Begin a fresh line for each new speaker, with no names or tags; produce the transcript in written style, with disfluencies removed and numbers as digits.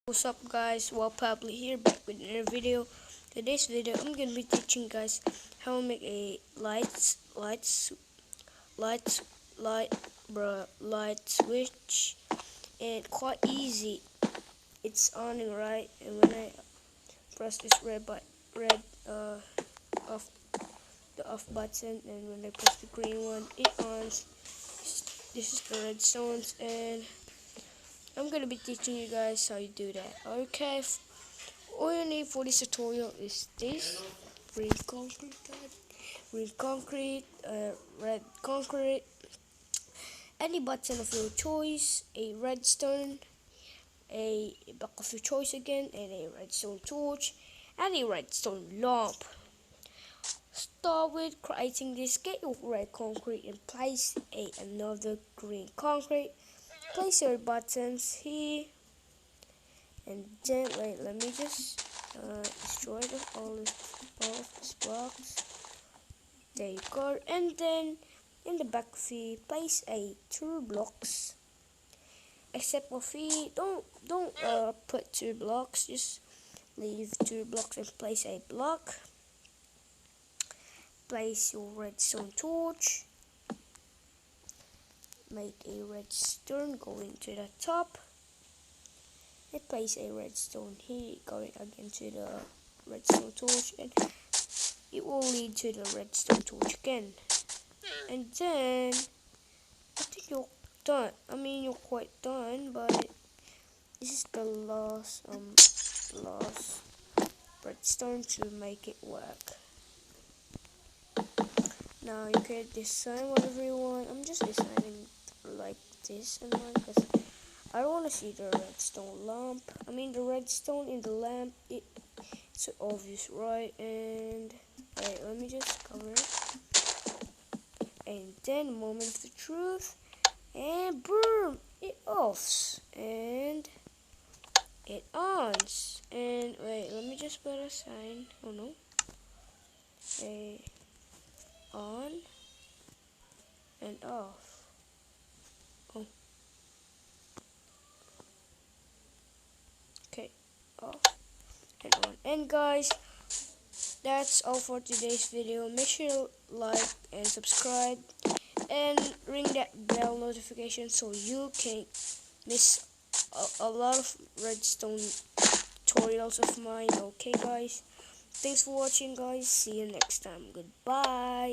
What's up guys, well probably here back with another video. Today's video I'm gonna be teaching guys how to make a light switch, and quite easy. It's on right, and when I press this red off the off button, and when I press the green one it ons. This is the redstones, and I'm gonna be teaching you guys how you do that. Okay, all you need for this tutorial is this green concrete, red concrete, any button of your choice, a redstone, a block of your choice again, and a redstone torch, and a redstone lamp. Start with creating this. Get your red concrete and place another green concrete. Place your buttons here, and then wait, let me just destroy all of these blocks. There you go. And then in the back of here, place two blocks. Except for here, don't put two blocks. Just leave two blocks and place a block. Place your redstone torch. Make a redstone going to the top. And place a redstone here going again to the redstone torch, and it will lead to the redstone torch again. And then I think you're done. I mean, you're quite done, but this is the last redstone to make it work. Now you can design whatever you want. I'm just designing like this and mine because I don't want to see the redstone lamp. I mean the redstone in the lamp. It's so obvious, right? And wait, let me just cover it. And then moment of the truth, and boom, it offs and it ons. And wait, let me just put a sign. Oh no, a on and off. Oh, okay, off and on. And guys, that's all for today's video. Make sure to like and subscribe and ring that bell notification so you can't miss a lot of redstone tutorials of mine. Okay guys, thanks for watching guys. See you next time. Goodbye.